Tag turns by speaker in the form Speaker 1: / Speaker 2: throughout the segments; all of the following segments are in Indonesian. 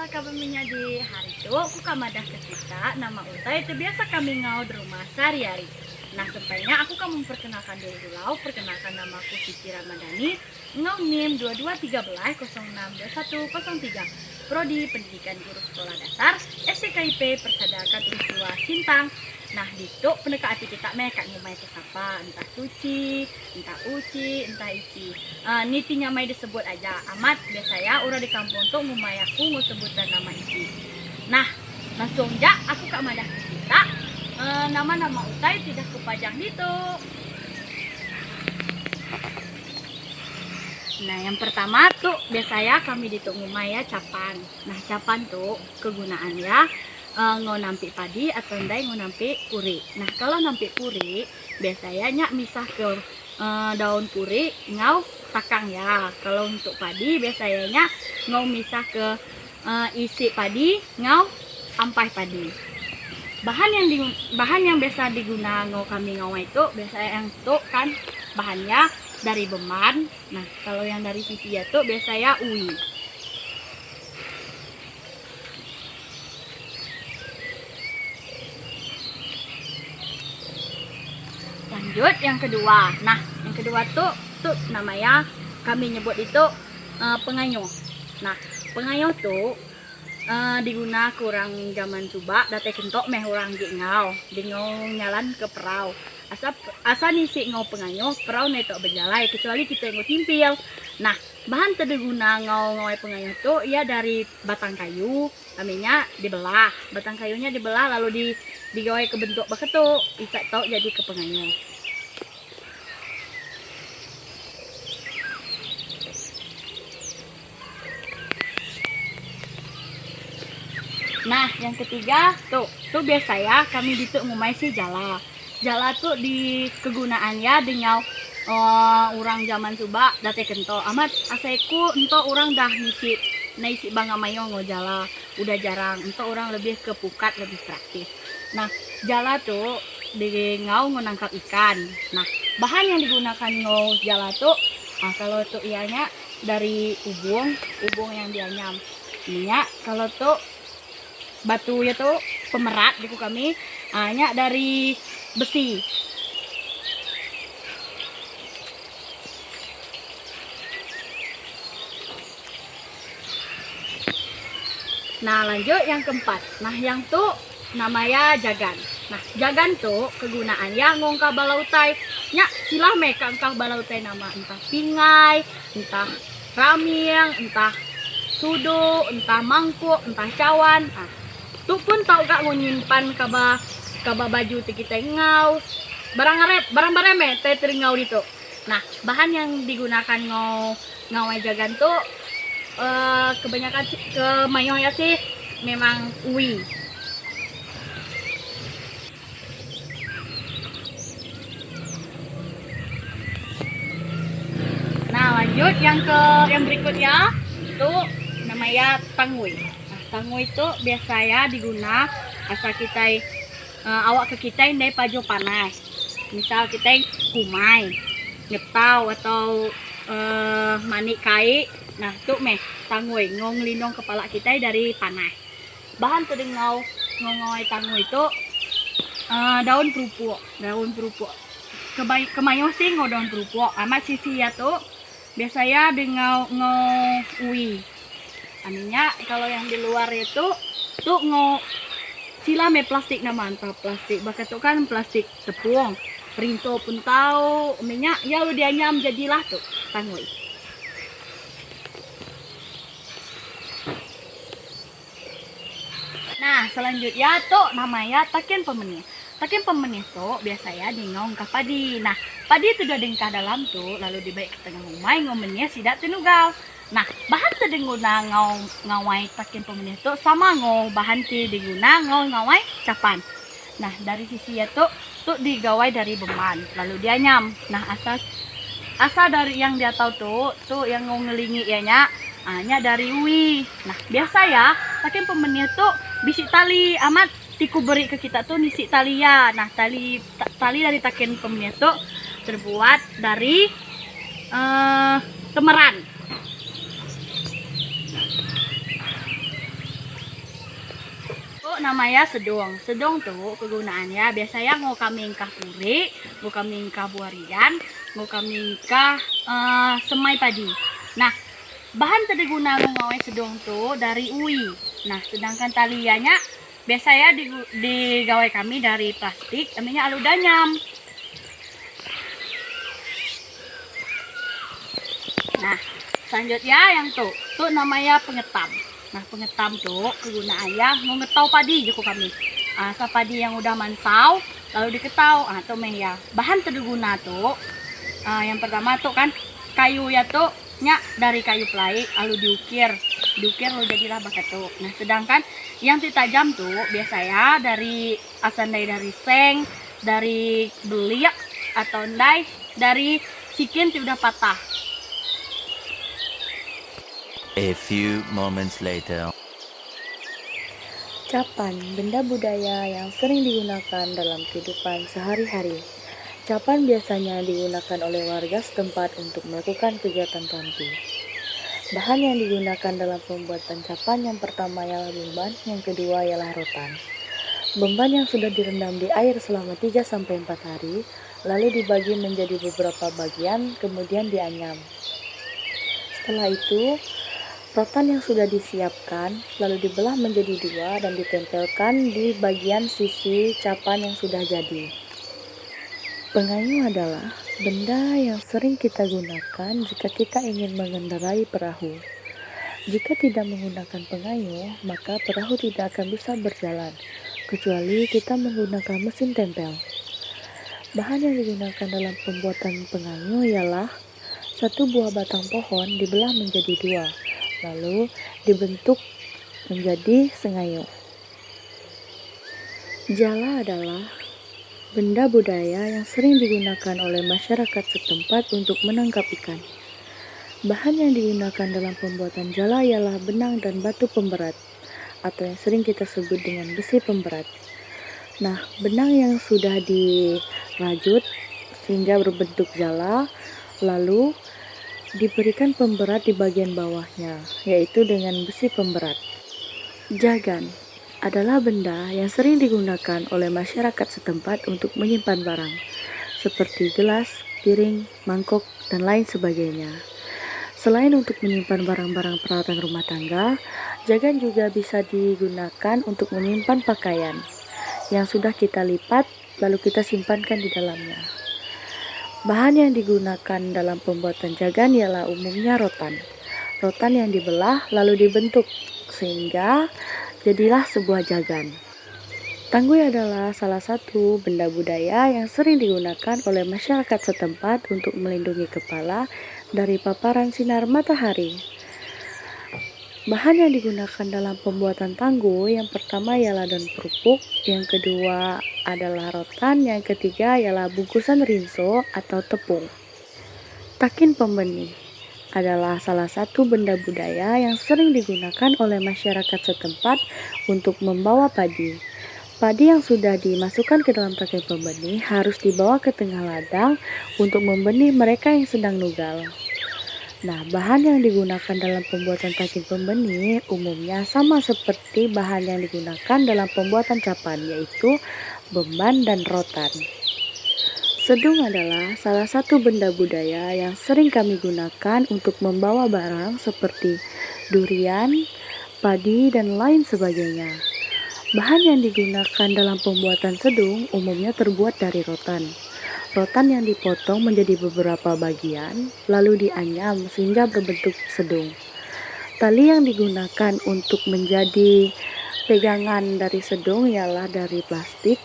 Speaker 1: Kabarnya di hari itu aku kamadah ke kita nama Utai itu biasa kami ngau di rumah sehari-hari. Nah sampainya aku kamu memperkenalkan dulu perkenalkan nama aku Cici Ramadhani, ngau NIM 2213 062103, Prodi Pendidikan Guru Sekolah Dasar STKIP Persada Katulistiwa Sintang. Nah itu pendekatan kita mereka ngumai ke siapa, entah Suci, entah Uci, entah Ici. Nitinya mai disebut aja. Amat biasa ya orang di kampung tuh ngumai aku sebutan nama Ici. Nah langsung aja aku kak madah kita nama-nama Utai tidak kepajang gitu. Nah yang pertama tuh biasanya kami dituk ngumai ya capan. Nah capan tuh kegunaan ya ngau nampi padi atau ndai ngau nampi puri. Nah kalau nampi puri biasanya misah ke daun puri ngau takang ya. Kalau untuk padi biasanya ngau misah ke isi padi ngau ampai padi. Bahan yang biasa diguna ngau kami ngau itu biasanya yang tuh kan bahannya dari beman. Nah kalau yang dari sisi itu biasanya ui. Lanjut yang kedua. Nah yang kedua tuh namanya kami nyebut itu pengayuh. Nah pengayuh tuh diguna kurang zaman coba date kentok meh orang ngau di ngau nyalan ke perahu asa nisi ngau pengayuh perahu netok berjalai kecuali kita ngau timpil. Nah bahan terdiguna ngau pengayuh tuh ya dari batang kayu kaminya dibelah, batang kayunya dibelah lalu digawai ke bentuk beketuk bisa tau jadi ke pengayuh. Nah yang ketiga tuh biasa ya kami dituk ngumai si jala. Jala tuh di kegunaannya dengan orang zaman coba date kento amat aseku ento orang dah nisi bangga mayo ngo jala udah jarang ento orang lebih ke pukat lebih praktis. Nah jala tuh di ngau nangkap ikan. Nah bahan yang digunakan ngau jala tuh kalau tuh ianya dari ubung yang dianyam minyak. Kalau tuh batu ya tuh pemerat di kami hanya dari besi. Nah lanjut yang keempat. Nah yang tuh namanya jagan. Nah jagan tuh kegunaannya ngongkah balautai nya silah meka ngkah balautai nama entah pingai, entah ramiang, entah sudu, entah mangkuk, entah cawan. Tuh pun tahu kak mau nyimpan kaba baju kita ngau barang bareme teh ngau itu. Nah bahan yang digunakan ngawai jagan tuh kebanyakan kemayong ya sih memang ui. Nah lanjut yang berikutnya itu namanya tangui. Tangui itu biasanya diguna asal kita awak ke kita indai paju panas. Misal kita kumai, ngetau atau manik kai. Nah tuh meh tangui ngelindung kepala kita dari panas. Bahan tuh ngau tangui itu daun perupuk. Kemayong sih ngau daun perupuk. Amat sisi ya tuh biasanya dengan ngau ui. Aminya kalau yang di luar itu tuh sila me plastik nama antah plastik bakat tuh kan plastik tepung rinso pun tahu minyak ya udah nyam jadilah tuh tangui. Nah selanjutnya tuh namanya takin pemenih. Takin pemenih tuh biasanya di ngongkah padi. Nah padi itu udah dengkah dalam tuh lalu dibaik ke tengah rumah ngomenya sidak tenugal. Nah bahan tu diguna ngawai takin pemenih tu sama bahan ti diguna ngawai capan. Nah dari sisi itu tuh digawai dari beman lalu dia nyam. Nah asal dari yang dia tahu tuh yang ngelingi ianya hanya dari ui. Nah biasa ya takin pemenih tuh bisik tali amat tiku beri ke kita tuh nisi tali ya. Nah tali dari takin pemenih tuh terbuat dari temeran. namanya sedong. Sedong tuh kegunaannya biasanya mau kami ingkah puri, mau kami ingkah buarian, mau kami ingkah semai padi. Nah, bahan tadi guna ngawai sedong tuh dari ui. Nah, sedangkan taliannya biasanya digawai kami dari plastik, namanya aludanyam. Nah, selanjutnya yang tuh namanya pengetam. Nah, pengetam tuh kegunaannya mau ngetau padi juga kami. Padi yang udah mansau lalu diketau. Tuh meh ya. Bahan terguna tuh yang pertama tuh kan kayu ya tuh nya dari kayu pelai lalu diukir lalu jadilah bakat tuh. Nah, sedangkan yang ditajam tuh biasanya dari asandai dari seng, dari beliak atau ndai dari sikin udah patah.
Speaker 2: A few moments later.
Speaker 3: Capan, benda budaya yang sering digunakan dalam kehidupan sehari-hari. Capan biasanya digunakan oleh warga setempat untuk melakukan kegiatan tertentu. Bahan yang digunakan dalam pembuatan capan yang pertama ialah beban, yang kedua ialah rotan. Beban yang sudah direndam di air selama 3-4 hari, lalu dibagi menjadi beberapa bagian, kemudian dianyam. Setelah itu, rotan yang sudah disiapkan lalu dibelah menjadi 2 dan ditempelkan di bagian sisi capan yang sudah jadi. Pengayuh adalah benda yang sering kita gunakan jika kita ingin mengendarai perahu. Jika tidak menggunakan pengayuh, maka perahu tidak akan bisa berjalan, kecuali kita menggunakan mesin tempel. Bahan yang digunakan dalam pembuatan pengayuh ialah 1 buah batang pohon dibelah menjadi 2. Lalu dibentuk menjadi sengayuh. Jala adalah benda budaya yang sering digunakan oleh masyarakat setempat untuk menangkap ikan. Bahan yang digunakan dalam pembuatan jala ialah benang dan batu pemberat, atau yang sering kita sebut dengan besi pemberat. Nah, benang yang sudah dirajut sehingga berbentuk jala, lalu diberikan pemberat di bagian bawahnya, yaitu dengan besi pemberat. Jagan adalah benda yang sering digunakan oleh masyarakat setempat untuk menyimpan barang, seperti gelas, piring, mangkok, dan lain sebagainya. Selain untuk menyimpan barang-barang peralatan rumah tangga, jagan juga bisa digunakan untuk menyimpan pakaian yang sudah kita lipat, lalu kita simpankan di dalamnya. Bahan yang digunakan dalam pembuatan jagan ialah umumnya rotan. Rotan yang dibelah lalu dibentuk sehingga jadilah sebuah jagan. Tanggui adalah salah satu benda budaya yang sering digunakan oleh masyarakat setempat untuk melindungi kepala dari paparan sinar matahari. Bahan yang digunakan dalam pembuatan tanggui yang pertama ialah daun kerupuk, yang kedua adalah rotan, yang ketiga ialah bungkusan rinso atau tepung. Takin pembenih adalah salah satu benda budaya yang sering digunakan oleh masyarakat setempat untuk membawa padi. Padi yang sudah dimasukkan ke dalam takin pembenih harus dibawa ke tengah ladang untuk membenih mereka yang sedang nugal. Nah, bahan yang digunakan dalam pembuatan takin pembenih umumnya sama seperti bahan yang digunakan dalam pembuatan capan, yaitu beban dan rotan. Sedung adalah salah satu benda budaya yang sering kami gunakan untuk membawa barang seperti durian, padi, dan lain sebagainya. Bahan yang digunakan dalam pembuatan sedung umumnya terbuat dari rotan. Rotan yang dipotong menjadi beberapa bagian, lalu dianyam sehingga berbentuk sedung. Tali yang digunakan untuk menjadi pegangan dari sedung ialah dari plastik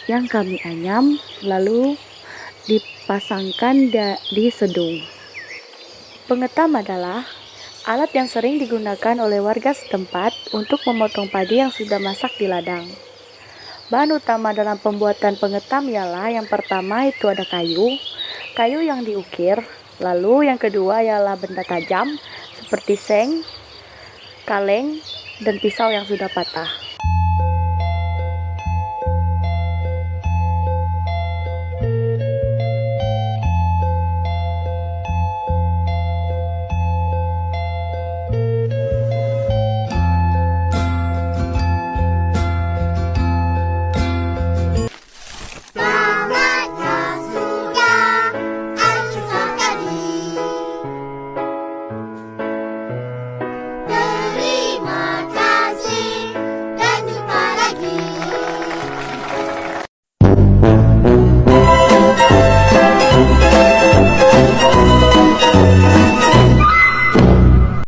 Speaker 3: yang kami anyam, lalu dipasangkan di sedung. Pengetam adalah alat yang sering digunakan oleh warga setempat untuk memotong padi yang sudah masak di ladang. Bahan utama dalam pembuatan pengetam ialah yang pertama itu ada kayu yang diukir, lalu yang kedua ialah benda tajam seperti seng, kaleng, dan pisau yang sudah patah.